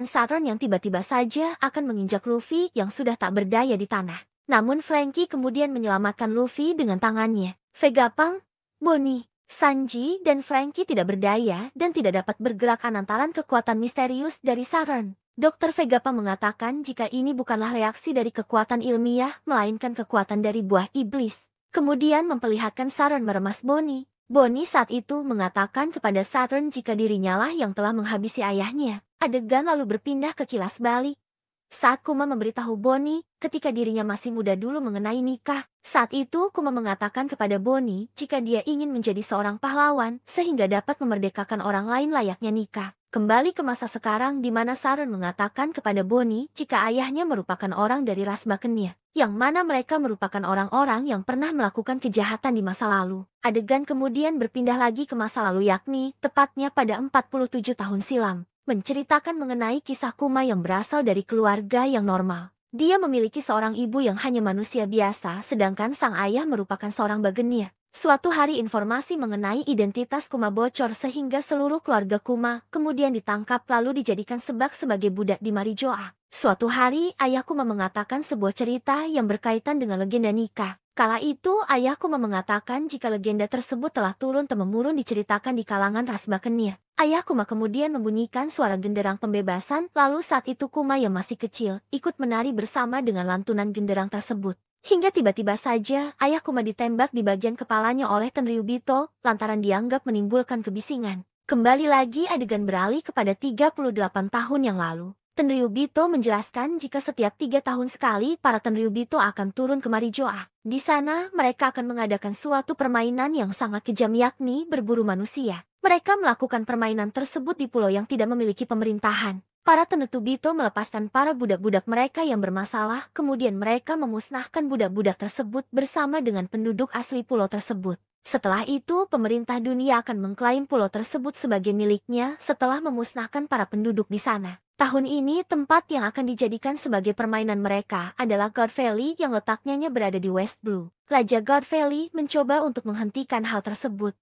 Saturn yang tiba-tiba saja akan menginjak Luffy yang sudah tak berdaya di tanah. Namun Franky kemudian menyelamatkan Luffy dengan tangannya. Vegapunk, Bonnie, Sanji, dan Franky tidak berdaya dan tidak dapat bergerak lantaran kekuatan misterius dari Saturn. Dokter Vegapunk mengatakan jika ini bukanlah reaksi dari kekuatan ilmiah, melainkan kekuatan dari buah iblis. Kemudian memperlihatkan Saturn meremas Bonnie. Bonnie saat itu mengatakan kepada Saturn jika dirinya lah yang telah menghabisi ayahnya. Adegan lalu berpindah ke kilas balik. Saat Kuma memberitahu Bonnie ketika dirinya masih muda dulu mengenai nikah. Saat itu Kuma mengatakan kepada Bonnie jika dia ingin menjadi seorang pahlawan sehingga dapat memerdekakan orang lain layaknya nikah. Kembali ke masa sekarang di mana Saturn mengatakan kepada Bonnie jika ayahnya merupakan orang dari ras Bakennya, yang mana mereka merupakan orang-orang yang pernah melakukan kejahatan di masa lalu. Adegan kemudian berpindah lagi ke masa lalu yakni tepatnya pada 47 tahun silam, menceritakan mengenai kisah Kuma yang berasal dari keluarga yang normal. Dia memiliki seorang ibu yang hanya manusia biasa sedangkan sang ayah merupakan seorang Bakennya. Suatu hari informasi mengenai identitas Kuma bocor sehingga seluruh keluarga Kuma kemudian ditangkap lalu dijadikan sebagai budak di Marijoa. Suatu hari ayah Kuma mengatakan sebuah cerita yang berkaitan dengan legenda nikah. Kala itu ayah Kuma mengatakan jika legenda tersebut telah turun-temurun diceritakan di kalangan ras Bakennya. Ayah Kuma kemudian membunyikan suara genderang pembebasan lalu saat itu Kuma yang masih kecil ikut menari bersama dengan lantunan genderang tersebut. Hingga tiba-tiba saja ayah Kuma ditembak di bagian kepalanya oleh Tenryubito lantaran dianggap menimbulkan kebisingan. Kembali lagi adegan beralih kepada 38 tahun yang lalu. Tenryubito menjelaskan jika setiap 3 tahun sekali para Tenryubito akan turun ke Marijoa. Di sana mereka akan mengadakan suatu permainan yang sangat kejam yakni berburu manusia. Mereka melakukan permainan tersebut di pulau yang tidak memiliki pemerintahan. Para Tenryubito melepaskan para budak-budak mereka yang bermasalah, kemudian mereka memusnahkan budak-budak tersebut bersama dengan penduduk asli pulau tersebut. Setelah itu, pemerintah dunia akan mengklaim pulau tersebut sebagai miliknya setelah memusnahkan para penduduk di sana. Tahun ini, tempat yang akan dijadikan sebagai permainan mereka adalah God Valley yang letaknya berada di West Blue. Raja God Valley mencoba untuk menghentikan hal tersebut.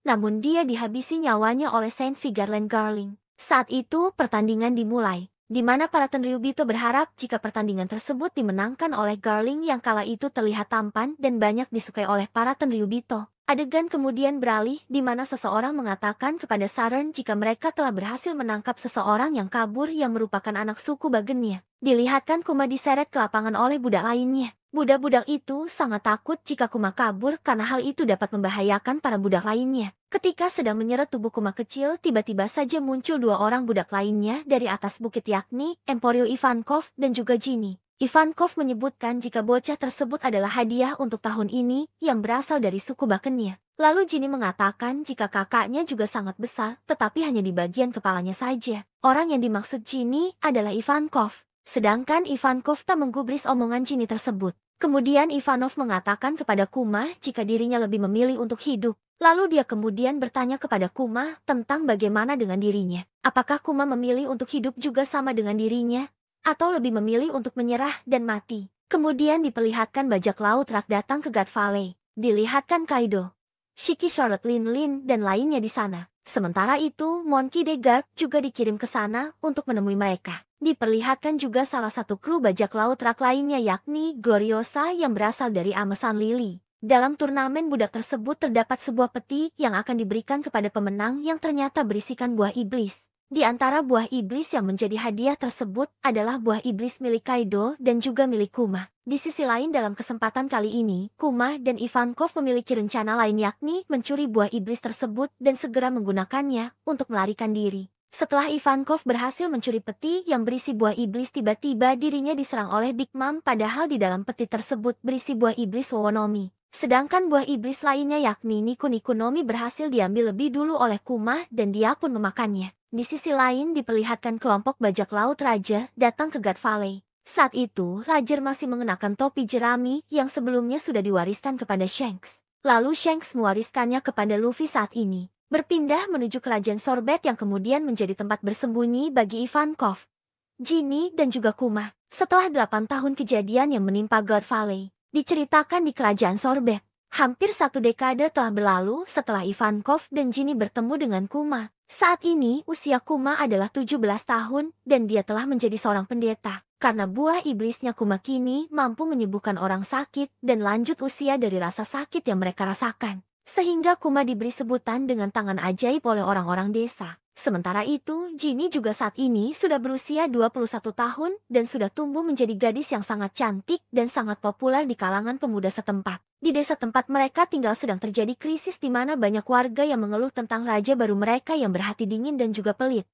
Namun dia dihabisi nyawanya oleh Saint Vigarland Garling. Saat itu pertandingan dimulai, di mana para Tenryubito berharap jika pertandingan tersebut dimenangkan oleh Garling yang kala itu terlihat tampan dan banyak disukai oleh para Tenryubito. Adegan kemudian beralih di mana seseorang mengatakan kepada Saturn jika mereka telah berhasil menangkap seseorang yang kabur yang merupakan anak suku Bakennya. Dilihatkan Kuma diseret ke lapangan oleh budak lainnya. Budak-budak itu sangat takut jika Kuma kabur karena hal itu dapat membahayakan para budak lainnya. Ketika sedang menyeret tubuh Kuma kecil, tiba-tiba saja muncul 2 orang budak lainnya dari atas bukit yakni Emporio Ivankov dan juga Ginny. Ivankov menyebutkan jika bocah tersebut adalah hadiah untuk tahun ini yang berasal dari suku Bakennya. Lalu Ginny mengatakan jika kakaknya juga sangat besar tetapi hanya di bagian kepalanya saja. Orang yang dimaksud Ginny adalah Ivankov. Sedangkan Ivankov tak menggubris omongan Ginny tersebut. Kemudian Ivanov mengatakan kepada Kuma jika dirinya lebih memilih untuk hidup. Lalu dia kemudian bertanya kepada Kuma tentang bagaimana dengan dirinya. Apakah Kuma memilih untuk hidup juga sama dengan dirinya? Atau lebih memilih untuk menyerah dan mati? Kemudian diperlihatkan bajak laut rak datang ke God Valley. Dilihatkan Kaido, Shiki, Charlotte, Lin, dan lainnya di sana. Sementara itu, Monkey D. Garp juga dikirim ke sana untuk menemui mereka. Diperlihatkan juga salah satu kru bajak laut rak lainnya yakni Gloriosa yang berasal dari Amesan Lily. Dalam turnamen budak tersebut terdapat sebuah peti yang akan diberikan kepada pemenang yang ternyata berisikan buah iblis. Di antara buah iblis yang menjadi hadiah tersebut adalah buah iblis milik Kaido dan juga milik Kuma. Di sisi lain dalam kesempatan kali ini, Kuma dan Ivankov memiliki rencana lain yakni mencuri buah iblis tersebut dan segera menggunakannya untuk melarikan diri. Setelah Ivankov berhasil mencuri peti yang berisi buah iblis, tiba-tiba dirinya diserang oleh Big Mom padahal di dalam peti tersebut berisi buah iblis Wowonomi. Sedangkan buah iblis lainnya yakni Niku Nomi berhasil diambil lebih dulu oleh Kuma dan dia pun memakannya. Di sisi lain diperlihatkan kelompok bajak laut Raja datang ke God Valley. Saat itu, Roger masih mengenakan topi jerami yang sebelumnya sudah diwariskan kepada Shanks. Lalu Shanks mewariskannya kepada Luffy saat ini. Berpindah menuju kerajaan Sorbet yang kemudian menjadi tempat bersembunyi bagi Ivankov, Ginny, dan juga Kuma. Setelah 8 tahun kejadian yang menimpa God Valley, diceritakan di kerajaan Sorbet. Hampir 1 dekade telah berlalu setelah Ivankov dan Ginny bertemu dengan Kuma. Saat ini usia Kuma adalah 17 tahun dan dia telah menjadi seorang pendeta. Karena buah iblisnya Kuma kini mampu menyembuhkan orang sakit dan lanjut usia dari rasa sakit yang mereka rasakan. Sehingga Kuma diberi sebutan dengan tangan ajaib oleh orang-orang desa. Sementara itu, Jinny juga saat ini sudah berusia 21 tahun dan sudah tumbuh menjadi gadis yang sangat cantik dan sangat populer di kalangan pemuda setempat. Di desa tempat mereka tinggal sedang terjadi krisis di mana banyak warga yang mengeluh tentang raja baru mereka yang berhati dingin dan juga pelit.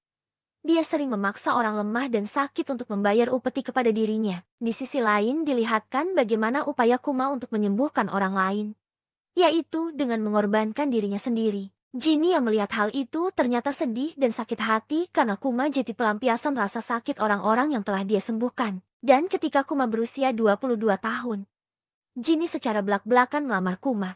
Dia sering memaksa orang lemah dan sakit untuk membayar upeti kepada dirinya. Di sisi lain dilihatkan bagaimana upaya Kuma untuk menyembuhkan orang lain, yaitu dengan mengorbankan dirinya sendiri. Jinny yang melihat hal itu ternyata sedih dan sakit hati karena Kuma jadi pelampiasan rasa sakit orang-orang yang telah dia sembuhkan. Dan ketika Kuma berusia 22 tahun, Jinny secara belak-belakan melamar Kuma.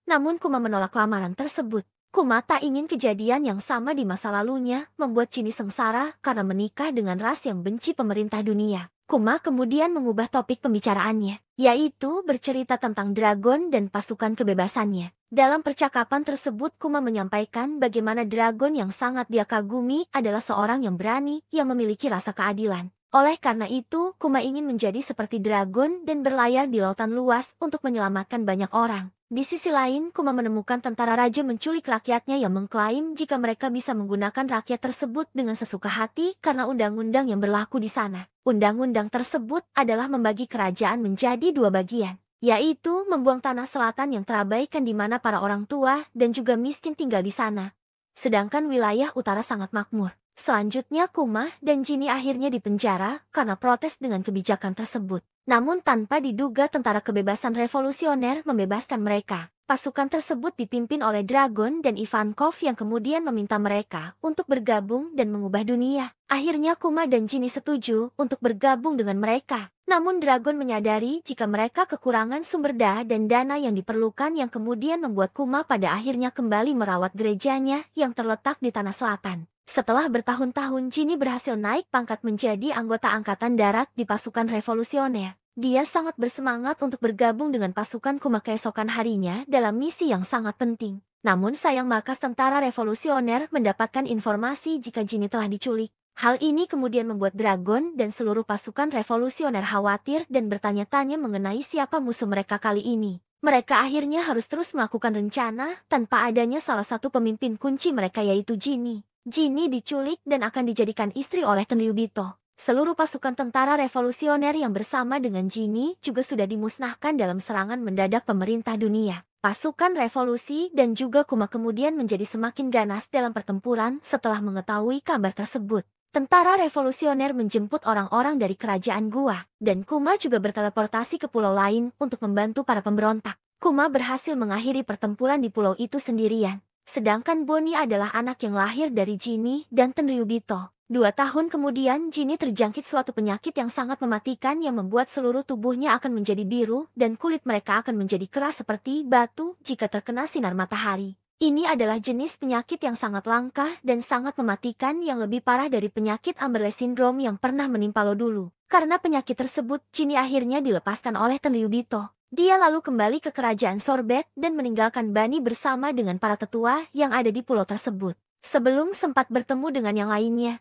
Namun Kuma menolak lamaran tersebut. Kuma tak ingin kejadian yang sama di masa lalunya membuat Jinny sengsara karena menikah dengan ras yang benci pemerintah dunia. Kuma kemudian mengubah topik pembicaraannya, yaitu bercerita tentang dragon dan pasukan kebebasannya. Dalam percakapan tersebut Kuma menyampaikan bagaimana dragon yang sangat dia kagumi adalah seorang yang berani yang memiliki rasa keadilan. Oleh karena itu, Kuma ingin menjadi seperti dragon dan berlayar di lautan luas untuk menyelamatkan banyak orang. Di sisi lain, Kuma menemukan tentara raja menculik rakyatnya yang mengklaim jika mereka bisa menggunakan rakyat tersebut dengan sesuka hati karena undang-undang yang berlaku di sana. Undang-undang tersebut adalah membagi kerajaan menjadi dua bagian, yaitu membuang tanah selatan yang terabaikan di mana para orang tua dan juga miskin tinggal di sana. Sedangkan wilayah utara sangat makmur. Selanjutnya Kuma dan Jinny akhirnya dipenjara karena protes dengan kebijakan tersebut. Namun tanpa diduga tentara kebebasan revolusioner membebaskan mereka. Pasukan tersebut dipimpin oleh Dragon dan Ivankov yang kemudian meminta mereka untuk bergabung dan mengubah dunia. Akhirnya Kuma dan Jinny setuju untuk bergabung dengan mereka. Namun Dragon menyadari jika mereka kekurangan sumber daya dan dana yang diperlukan yang kemudian membuat Kuma pada akhirnya kembali merawat gerejanya yang terletak di tanah selatan. Setelah bertahun-tahun Jinny berhasil naik pangkat menjadi anggota angkatan darat di pasukan revolusioner. Dia sangat bersemangat untuk bergabung dengan pasukan Kuma keesokan harinya dalam misi yang sangat penting. Namun sayang markas tentara revolusioner mendapatkan informasi jika Jinny telah diculik. Hal ini kemudian membuat Dragon dan seluruh pasukan revolusioner khawatir dan bertanya-tanya mengenai siapa musuh mereka kali ini. Mereka akhirnya harus terus melakukan rencana tanpa adanya salah satu pemimpin kunci mereka yaitu Jinny. Jinny diculik dan akan dijadikan istri oleh Tenryubito. Seluruh pasukan tentara revolusioner yang bersama dengan Jinny juga sudah dimusnahkan dalam serangan mendadak pemerintah dunia. Pasukan revolusi dan juga Kuma kemudian menjadi semakin ganas dalam pertempuran setelah mengetahui kabar tersebut. Tentara revolusioner menjemput orang-orang dari kerajaan Gua, dan Kuma juga berteleportasi ke pulau lain untuk membantu para pemberontak. Kuma berhasil mengakhiri pertempuran di pulau itu sendirian. Sedangkan Bonnie adalah anak yang lahir dari Jinny dan Tenryubito. 2 tahun kemudian Jinny terjangkit suatu penyakit yang sangat mematikan yang membuat seluruh tubuhnya akan menjadi biru dan kulit mereka akan menjadi keras seperti batu jika terkena sinar matahari. Ini adalah jenis penyakit yang sangat langka dan sangat mematikan yang lebih parah dari penyakit Amberle Syndrome yang pernah menimpa lo dulu. Karena penyakit tersebut, Jinny akhirnya dilepaskan oleh Tenryubito. Dia lalu kembali ke kerajaan Sorbet dan meninggalkan Bani bersama dengan para tetua yang ada di pulau tersebut. Sebelum sempat bertemu dengan yang lainnya,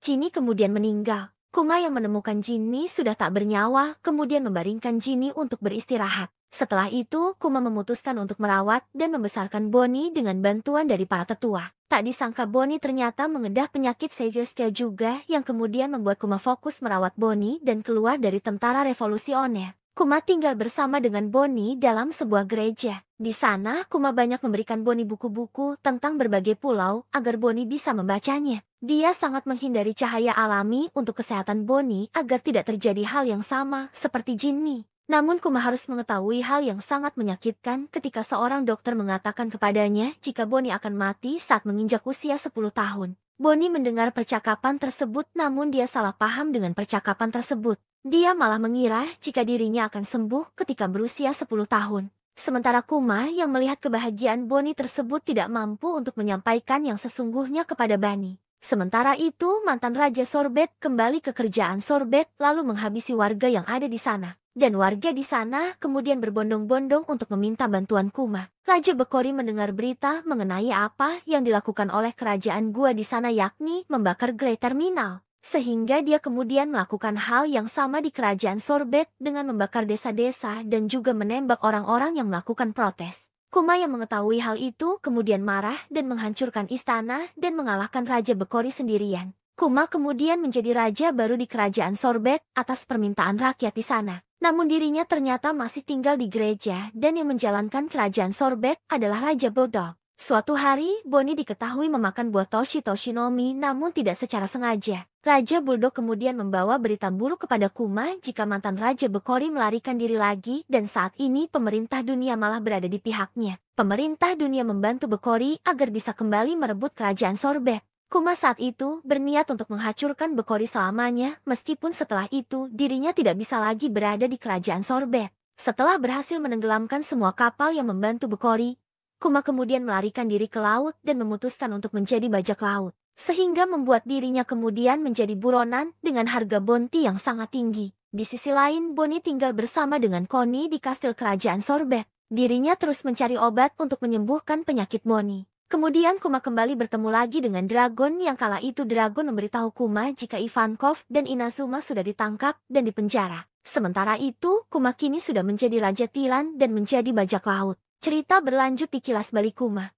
Jinny kemudian meninggal. Kuma yang menemukan Jinny sudah tak bernyawa, kemudian membaringkan Jinny untuk beristirahat. Setelah itu, Kuma memutuskan untuk merawat dan membesarkan Bonnie dengan bantuan dari para tetua. Tak disangka Bonnie ternyata mengedah penyakit Severskia juga yang kemudian membuat Kuma fokus merawat Bonnie dan keluar dari tentara revolusioner. Kuma tinggal bersama dengan Bonnie dalam sebuah gereja. Di sana, Kuma banyak memberikan Bonnie buku-buku tentang berbagai pulau agar Bonnie bisa membacanya. Dia sangat menghindari cahaya alami untuk kesehatan Bonnie agar tidak terjadi hal yang sama seperti Jinny. Namun Kuma harus mengetahui hal yang sangat menyakitkan ketika seorang dokter mengatakan kepadanya jika Bonnie akan mati saat menginjak usia 10 tahun. Bonnie mendengar percakapan tersebut namun dia salah paham dengan percakapan tersebut. Dia malah mengira jika dirinya akan sembuh ketika berusia 10 tahun. Sementara Kuma yang melihat kebahagiaan Bonnie tersebut tidak mampu untuk menyampaikan yang sesungguhnya kepada Bani. Sementara itu, mantan Raja Sorbet kembali ke kerajaan Sorbet lalu menghabisi warga yang ada di sana. Dan warga di sana kemudian berbondong-bondong untuk meminta bantuan Kuma. Raja Bekori mendengar berita mengenai apa yang dilakukan oleh kerajaan gua di sana yakni membakar Great Terminal. Sehingga dia kemudian melakukan hal yang sama di kerajaan Sorbet dengan membakar desa-desa dan juga menembak orang-orang yang melakukan protes. Kuma yang mengetahui hal itu kemudian marah dan menghancurkan istana dan mengalahkan Raja Bekori sendirian. Kuma kemudian menjadi raja baru di kerajaan Sorbet atas permintaan rakyat di sana. Namun dirinya ternyata masih tinggal di gereja dan yang menjalankan kerajaan Sorbet adalah Raja Bodog. Suatu hari, Bonnie diketahui memakan buah Toshi-Toshinomi namun tidak secara sengaja. Raja Bulldog kemudian membawa berita buruk kepada Kuma jika mantan Raja Bekori melarikan diri lagi dan saat ini pemerintah dunia malah berada di pihaknya. Pemerintah dunia membantu Bekori agar bisa kembali merebut kerajaan Sorbet. Kuma saat itu berniat untuk menghancurkan Bekori selamanya meskipun setelah itu dirinya tidak bisa lagi berada di kerajaan Sorbet. Setelah berhasil menenggelamkan semua kapal yang membantu Bekori, Kuma kemudian melarikan diri ke laut dan memutuskan untuk menjadi bajak laut. Sehingga membuat dirinya kemudian menjadi buronan dengan harga bounty yang sangat tinggi. Di sisi lain, Bonnie tinggal bersama dengan Connie di kastil kerajaan Sorbet. Dirinya terus mencari obat untuk menyembuhkan penyakit Bonnie. Kemudian Kuma kembali bertemu lagi dengan Dragon yang kala itu Dragon memberitahu Kuma jika Ivankov dan Inazuma sudah ditangkap dan dipenjara. Sementara itu, Kuma kini sudah menjadi Raja Tilan dan menjadi bajak laut. Cerita berlanjut di Kilas Balik Kuma.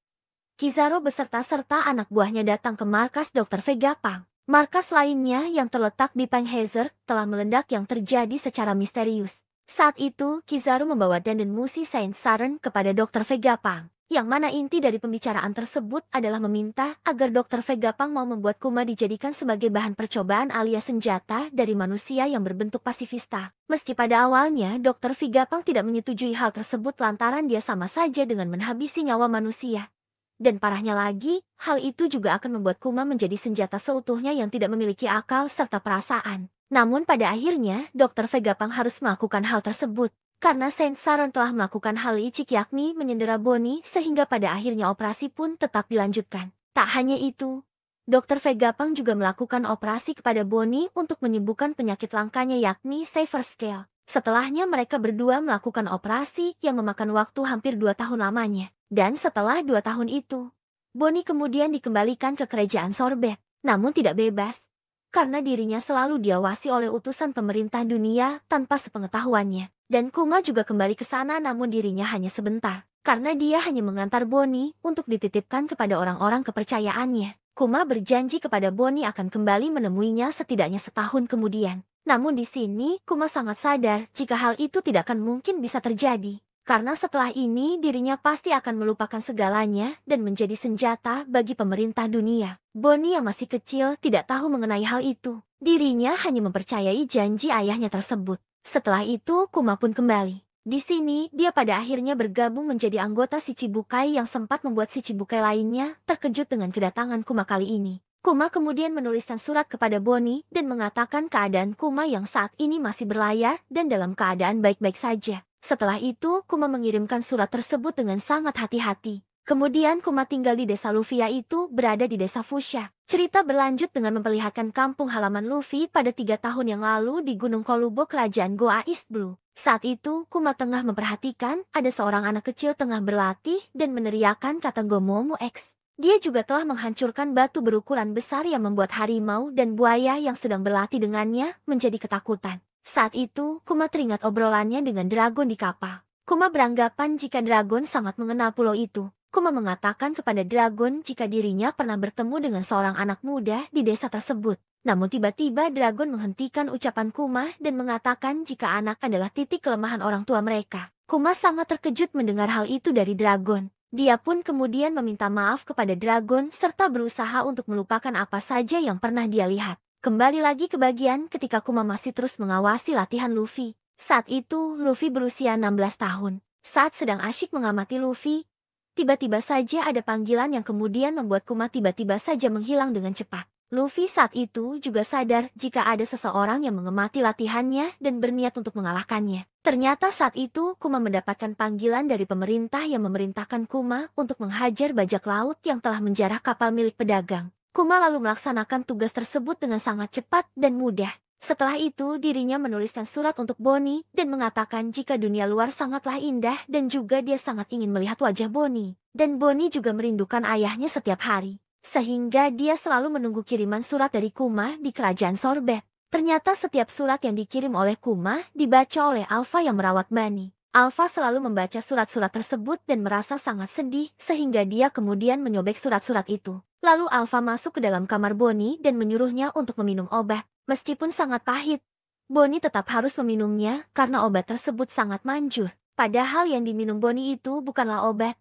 Kizaru beserta anak buahnya datang ke markas Dr. Vegapunk. Markas lainnya yang terletak di Penghazer telah meledak yang terjadi secara misterius. Saat itu, Kizaru membawa dandan musi Saint Saren kepada Dr. Vegapunk. Yang mana inti dari pembicaraan tersebut adalah meminta agar Dr. Vegapunk mau membuat Kuma dijadikan sebagai bahan percobaan alias senjata dari manusia yang berbentuk pasifista. Meski pada awalnya Dr. Vegapunk tidak menyetujui hal tersebut lantaran dia sama saja dengan menghabisi nyawa manusia. Dan parahnya lagi, hal itu juga akan membuat Kuma menjadi senjata seutuhnya yang tidak memiliki akal serta perasaan. Namun pada akhirnya, Dr. Vegapunk harus melakukan hal tersebut. Karena Saint Saren telah melakukan hal licik yakni menyendera Bonnie sehingga pada akhirnya operasi pun tetap dilanjutkan. Tak hanya itu, Dr. Vegapunk juga melakukan operasi kepada Bonnie untuk menyembuhkan penyakit langkanya yakni Silver Scale. Setelahnya mereka berdua melakukan operasi yang memakan waktu hampir 2 tahun lamanya. Dan setelah 2 tahun itu, Bonnie kemudian dikembalikan ke kerajaan Sorbet, namun tidak bebas. Karena dirinya selalu diawasi oleh utusan pemerintah dunia tanpa sepengetahuannya. Dan Kuma juga kembali ke sana namun dirinya hanya sebentar. Karena dia hanya mengantar Bonnie untuk dititipkan kepada orang-orang kepercayaannya. Kuma berjanji kepada Bonnie akan kembali menemuinya setidaknya setahun kemudian. Namun di sini Kuma sangat sadar jika hal itu tidak akan mungkin bisa terjadi. Karena setelah ini dirinya pasti akan melupakan segalanya dan menjadi senjata bagi pemerintah dunia. Bonnie yang masih kecil tidak tahu mengenai hal itu. Dirinya hanya mempercayai janji ayahnya tersebut. Setelah itu Kuma pun kembali. Di sini dia pada akhirnya bergabung menjadi anggota Shichibukai yang sempat membuat Shichibukai lainnya terkejut dengan kedatangan Kuma kali ini. Kuma kemudian menuliskan surat kepada Bonnie dan mengatakan keadaan Kuma yang saat ini masih berlayar dan dalam keadaan baik-baik saja. Setelah itu, Kuma mengirimkan surat tersebut dengan sangat hati-hati. Kemudian Kuma tinggal di desa Lufia itu berada di desa Fushia. Cerita berlanjut dengan memperlihatkan kampung halaman Luffy pada 3 tahun yang lalu di Gunung Kolubo kerajaan Goa East Blue. Saat itu, Kuma tengah memperhatikan ada seorang anak kecil tengah berlatih dan meneriakkan kata Gomomu X. Dia juga telah menghancurkan batu berukuran besar yang membuat harimau dan buaya yang sedang berlatih dengannya menjadi ketakutan. Saat itu, Kuma teringat obrolannya dengan Dragon di kapal. Kuma beranggapan jika Dragon sangat mengenal pulau itu. Kuma mengatakan kepada Dragon jika dirinya pernah bertemu dengan seorang anak muda di desa tersebut. Namun tiba-tiba Dragon menghentikan ucapan Kuma dan mengatakan jika anak adalah titik kelemahan orang tua mereka. Kuma sangat terkejut mendengar hal itu dari Dragon. Dia pun kemudian meminta maaf kepada Dragon serta berusaha untuk melupakan apa saja yang pernah dia lihat. Kembali lagi ke bagian ketika Kuma masih terus mengawasi latihan Luffy. Saat itu, Luffy berusia 16 tahun. Saat sedang asyik mengamati Luffy, tiba-tiba saja ada panggilan yang kemudian membuat Kuma tiba-tiba saja menghilang dengan cepat. Luffy saat itu juga sadar jika ada seseorang yang mengamati latihannya dan berniat untuk mengalahkannya. Ternyata saat itu Kuma mendapatkan panggilan dari pemerintah yang memerintahkan Kuma untuk menghajar bajak laut yang telah menjarah kapal milik pedagang. Kuma lalu melaksanakan tugas tersebut dengan sangat cepat dan mudah. Setelah itu, dirinya menuliskan surat untuk Bonnie dan mengatakan jika dunia luar sangatlah indah dan juga dia sangat ingin melihat wajah Bonnie. Dan Bonnie juga merindukan ayahnya setiap hari. Sehingga dia selalu menunggu kiriman surat dari Kuma di kerajaan Sorbet. Ternyata setiap surat yang dikirim oleh Kuma dibaca oleh Alpha yang merawat Bunny. Alpha selalu membaca surat-surat tersebut dan merasa sangat sedih sehingga dia kemudian menyobek surat-surat itu. Lalu Alpha masuk ke dalam kamar Bonnie dan menyuruhnya untuk meminum obat. Meskipun sangat pahit, Bonnie tetap harus meminumnya karena obat tersebut sangat manjur. Padahal yang diminum Bonnie itu bukanlah obat,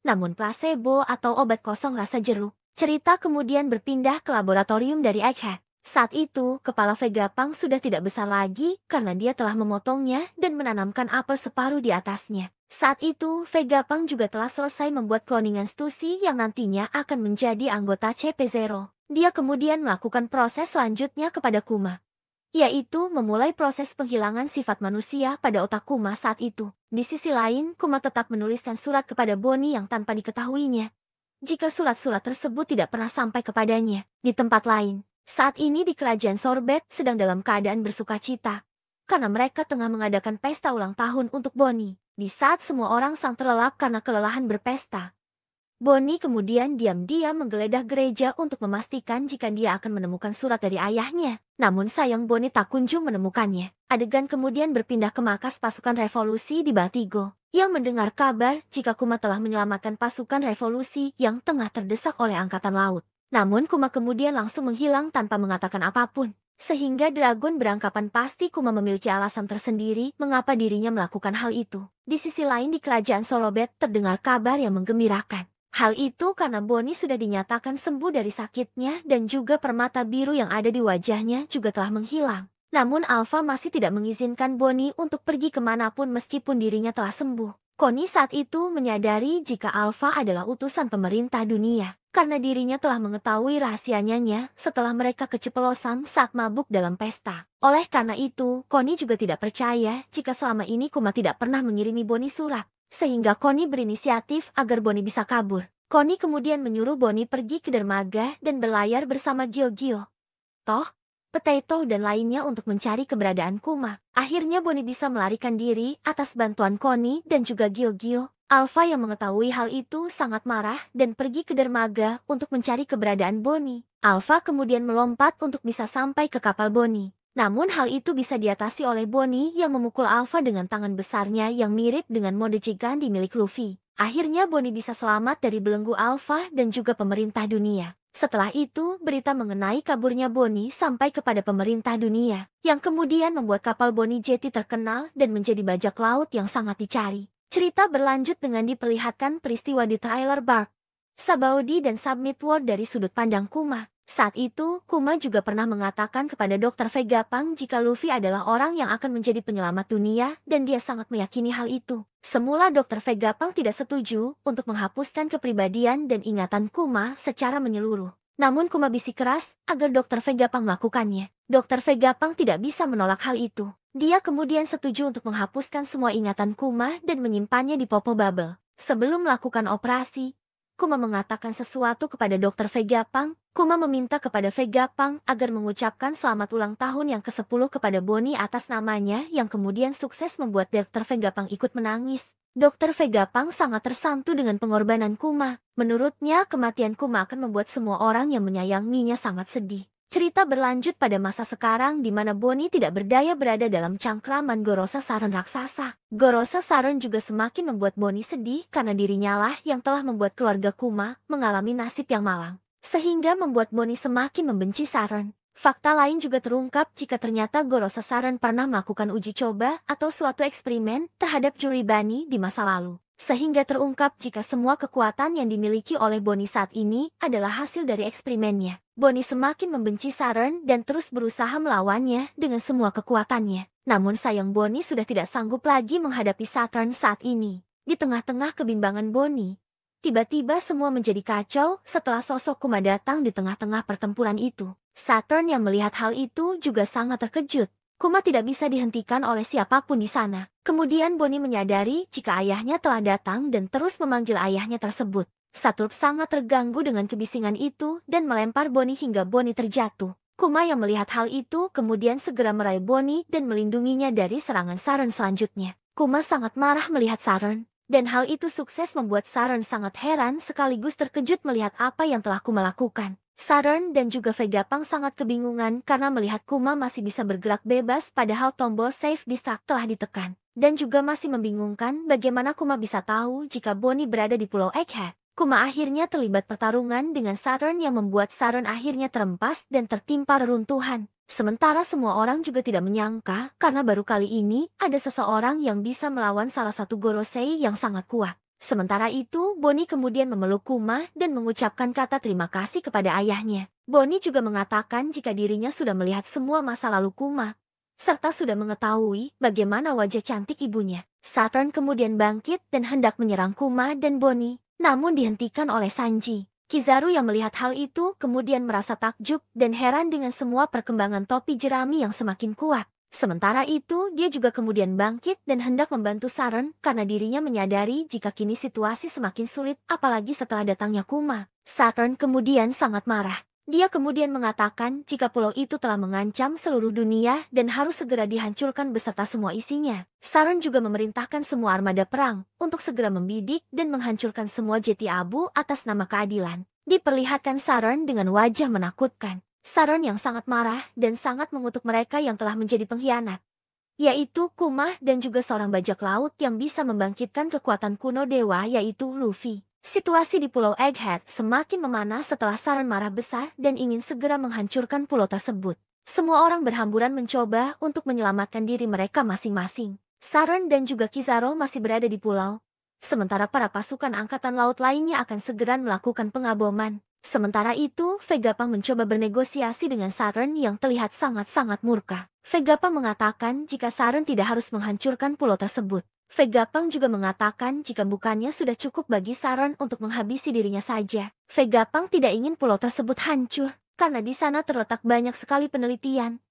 namun placebo atau obat kosong rasa jeruk. Cerita kemudian berpindah ke laboratorium dari Egghead. Saat itu, kepala Vegapunk sudah tidak besar lagi karena dia telah memotongnya dan menanamkan apel separuh di atasnya. Saat itu, Vegapunk juga telah selesai membuat kloningan Stussy yang nantinya akan menjadi anggota CP0. Dia kemudian melakukan proses selanjutnya kepada Kuma, yaitu memulai proses penghilangan sifat manusia pada otak Kuma saat itu. Di sisi lain, Kuma tetap menuliskan surat kepada Bonnie yang tanpa diketahuinya jika surat-surat tersebut tidak pernah sampai kepadanya. Di tempat lain, saat ini di kerajaan Sorbet sedang dalam keadaan bersukacita karena mereka tengah mengadakan pesta ulang tahun untuk Bonnie. Di saat semua orang sang terlelap karena kelelahan berpesta, Bonnie kemudian diam-diam menggeledah gereja untuk memastikan jika dia akan menemukan surat dari ayahnya. Namun sayang Bonnie tak kunjung menemukannya. Adegan kemudian berpindah ke markas pasukan revolusi di Batigo, yang mendengar kabar jika Kuma telah menyelamatkan pasukan revolusi yang tengah terdesak oleh angkatan laut. Namun Kuma kemudian langsung menghilang tanpa mengatakan apapun. Sehingga Dragon beranggapan pasti Kuma memiliki alasan tersendiri mengapa dirinya melakukan hal itu. Di sisi lain di kerajaan Sorobet terdengar kabar yang menggembirakan. Hal itu karena Bonnie sudah dinyatakan sembuh dari sakitnya dan juga permata biru yang ada di wajahnya juga telah menghilang. Namun Alpha masih tidak mengizinkan Bonnie untuk pergi kemanapun meskipun dirinya telah sembuh. Connie saat itu menyadari jika Alpha adalah utusan pemerintah dunia, karena dirinya telah mengetahui rahasianya setelah mereka keceplosan saat mabuk dalam pesta. Oleh karena itu, Connie juga tidak percaya jika selama ini Kuma tidak pernah mengirimi Bonnie surat. Sehingga Connie berinisiatif agar Bonnie bisa kabur. Connie kemudian menyuruh Bonnie pergi ke dermaga dan berlayar bersama Gyogyo, Toh, Potato dan lainnya untuk mencari keberadaan Kuma. Akhirnya Bonnie bisa melarikan diri atas bantuan Connie dan juga Gyogyo. Alpha yang mengetahui hal itu sangat marah dan pergi ke dermaga untuk mencari keberadaan Bonnie. Alpha kemudian melompat untuk bisa sampai ke kapal Bonnie. Namun hal itu bisa diatasi oleh Bonnie yang memukul Alpha dengan tangan besarnya yang mirip dengan mode Gigandi milik Luffy. Akhirnya Bonnie bisa selamat dari belenggu Alpha dan juga pemerintah dunia. Setelah itu, berita mengenai kaburnya Bonnie sampai kepada pemerintah dunia, yang kemudian membuat kapal Bonnie Jetty terkenal dan menjadi bajak laut yang sangat dicari. Cerita berlanjut dengan diperlihatkan peristiwa di Trailer Bark, Sabaody dan Submit World dari sudut pandang Kuma. Saat itu, Kuma juga pernah mengatakan kepada Dr. Vegapunk jika Luffy adalah orang yang akan menjadi penyelamat dunia dan dia sangat meyakini hal itu. Semula Dr. Vegapunk tidak setuju untuk menghapuskan kepribadian dan ingatan Kuma secara menyeluruh. Namun Kuma bisik keras agar Dr. Vegapunk melakukannya. Dr. Vegapunk tidak bisa menolak hal itu. Dia kemudian setuju untuk menghapuskan semua ingatan Kuma dan menyimpannya di Popo Bubble. Sebelum melakukan operasi, Kuma mengatakan sesuatu kepada Dr. Vegapunk. Kuma meminta kepada Vegapunk agar mengucapkan selamat ulang tahun yang ke-10 kepada Bonnie atas namanya yang kemudian sukses membuat Dr. Vegapunk ikut menangis. Dr. Vegapunk sangat tersantu dengan pengorbanan Kuma. Menurutnya kematian Kuma akan membuat semua orang yang menyayanginya sangat sedih. Cerita berlanjut pada masa sekarang di mana Bonnie tidak berdaya berada dalam cangkraman Gorosa Saron raksasa. Gorosa Saron juga semakin membuat Bonnie sedih karena dirinya lah yang telah membuat keluarga Kuma mengalami nasib yang malang, sehingga membuat Bonnie semakin membenci Saron. Fakta lain juga terungkap jika ternyata Gorosa Saron pernah melakukan uji coba atau suatu eksperimen terhadap Juribani di masa lalu. Sehingga terungkap jika semua kekuatan yang dimiliki oleh Bonnie saat ini adalah hasil dari eksperimennya. Bonnie semakin membenci Saron dan terus berusaha melawannya dengan semua kekuatannya. Namun sayang Bonnie sudah tidak sanggup lagi menghadapi Saron saat ini. Di tengah-tengah kebimbangan Bonnie, tiba-tiba semua menjadi kacau setelah sosok Kuma datang di tengah-tengah pertempuran itu. Saron yang melihat hal itu juga sangat terkejut. Kuma tidak bisa dihentikan oleh siapapun di sana. Kemudian Bonnie menyadari jika ayahnya telah datang dan terus memanggil ayahnya tersebut. Saturp sangat terganggu dengan kebisingan itu dan melempar Bonnie hingga Bonnie terjatuh. Kuma yang melihat hal itu kemudian segera meraih Bonnie dan melindunginya dari serangan Saron selanjutnya. Kuma sangat marah melihat Saron, dan hal itu sukses membuat Saron sangat heran sekaligus terkejut melihat apa yang telah Kuma lakukan. Saron dan juga Vegapunk sangat kebingungan karena melihat Kuma masih bisa bergerak bebas padahal tombol save di Stark telah ditekan. Dan juga masih membingungkan bagaimana Kuma bisa tahu jika Bonnie berada di Pulau Egghead. Kuma akhirnya terlibat pertarungan dengan Saron yang membuat Saron akhirnya terempas dan tertimpa reruntuhan. Sementara semua orang juga tidak menyangka karena baru kali ini ada seseorang yang bisa melawan salah satu Gorosei yang sangat kuat. Sementara itu, Bonnie kemudian memeluk Kuma dan mengucapkan kata terima kasih kepada ayahnya. Bonnie juga mengatakan jika dirinya sudah melihat semua masa lalu Kuma, serta sudah mengetahui bagaimana wajah cantik ibunya. Saturn kemudian bangkit dan hendak menyerang Kuma dan Bonnie, namun dihentikan oleh Sanji. Kizaru yang melihat hal itu kemudian merasa takjub dan heran dengan semua perkembangan topi jerami yang semakin kuat. Sementara itu, dia juga kemudian bangkit dan hendak membantu Saron karena dirinya menyadari jika kini situasi semakin sulit apalagi setelah datangnya Kuma. Saturn kemudian sangat marah. Dia kemudian mengatakan jika pulau itu telah mengancam seluruh dunia dan harus segera dihancurkan beserta semua isinya. Saron juga memerintahkan semua armada perang untuk segera membidik dan menghancurkan semua jeti abu atas nama keadilan. Diperlihatkan Saron dengan wajah menakutkan. Saron yang sangat marah dan sangat mengutuk mereka yang telah menjadi pengkhianat, yaitu Kuma dan juga seorang bajak laut yang bisa membangkitkan kekuatan kuno dewa yaitu Luffy. Situasi di Pulau Egghead semakin memanas setelah Saron marah besar dan ingin segera menghancurkan pulau tersebut. Semua orang berhamburan mencoba untuk menyelamatkan diri mereka masing-masing. Saron dan juga Kizaru masih berada di pulau, sementara para pasukan angkatan laut lainnya akan segera melakukan pengaboman. Sementara itu, Vegapunk mencoba bernegosiasi dengan Saron yang terlihat sangat-sangat murka. Vegapunk mengatakan jika Saron tidak harus menghancurkan pulau tersebut. Vegapunk juga mengatakan jika bukannya sudah cukup bagi Saron untuk menghabisi dirinya saja. Vegapunk tidak ingin pulau tersebut hancur, karena di sana terletak banyak sekali penelitian,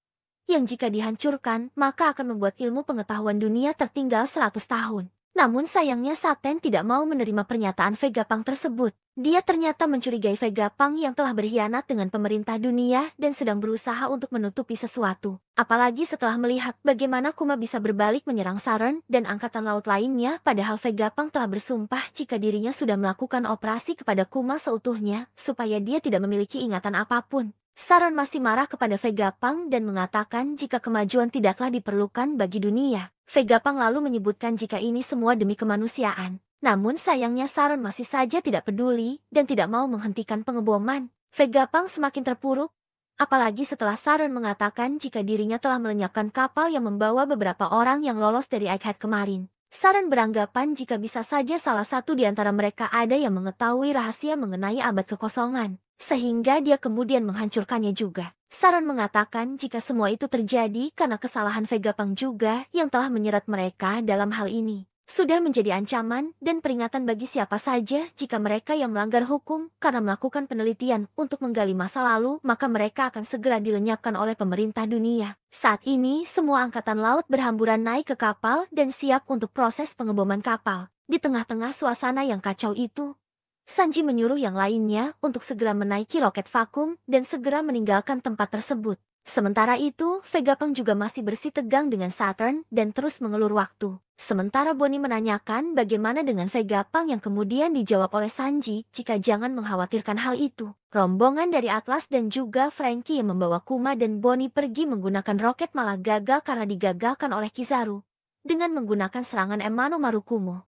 yang jika dihancurkan, maka akan membuat ilmu pengetahuan dunia tertinggal 100 tahun. Namun sayangnya Saten tidak mau menerima pernyataan Vegapunk tersebut. Dia ternyata mencurigai Vegapunk yang telah berkhianat dengan pemerintah dunia dan sedang berusaha untuk menutupi sesuatu. Apalagi setelah melihat bagaimana Kuma bisa berbalik menyerang Saron dan angkatan laut lainnya padahal Vegapunk telah bersumpah jika dirinya sudah melakukan operasi kepada Kuma seutuhnya supaya dia tidak memiliki ingatan apapun. Saron masih marah kepada Vegapunk dan mengatakan jika kemajuan tidaklah diperlukan bagi dunia. Vegapunk lalu menyebutkan jika ini semua demi kemanusiaan. Namun sayangnya Saron masih saja tidak peduli dan tidak mau menghentikan pengeboman. Vegapunk semakin terpuruk, apalagi setelah Saron mengatakan jika dirinya telah melenyapkan kapal yang membawa beberapa orang yang lolos dari Egghead kemarin. Saron beranggapan jika bisa saja salah satu di antara mereka ada yang mengetahui rahasia mengenai abad kekosongan, sehingga dia kemudian menghancurkannya juga. Saron mengatakan jika semua itu terjadi karena kesalahan Vegapunk juga yang telah menyerat mereka dalam hal ini. Sudah menjadi ancaman dan peringatan bagi siapa saja jika mereka yang melanggar hukum karena melakukan penelitian untuk menggali masa lalu, maka mereka akan segera dilenyapkan oleh pemerintah dunia. Saat ini, semua angkatan laut berhamburan naik ke kapal dan siap untuk proses pengeboman kapal. Di tengah-tengah suasana yang kacau itu, Sanji menyuruh yang lainnya untuk segera menaiki roket vakum dan segera meninggalkan tempat tersebut. Sementara itu, Vegapunk juga masih bersitegang dengan Saturn dan terus mengelur waktu. Sementara Bonnie menanyakan bagaimana dengan Vegapunk yang kemudian dijawab oleh Sanji jika jangan mengkhawatirkan hal itu. Rombongan dari Atlas dan juga Franky yang membawa Kuma dan Bonnie pergi menggunakan roket malah gagal karena digagalkan oleh Kizaru dengan menggunakan serangan Emano Marukumo.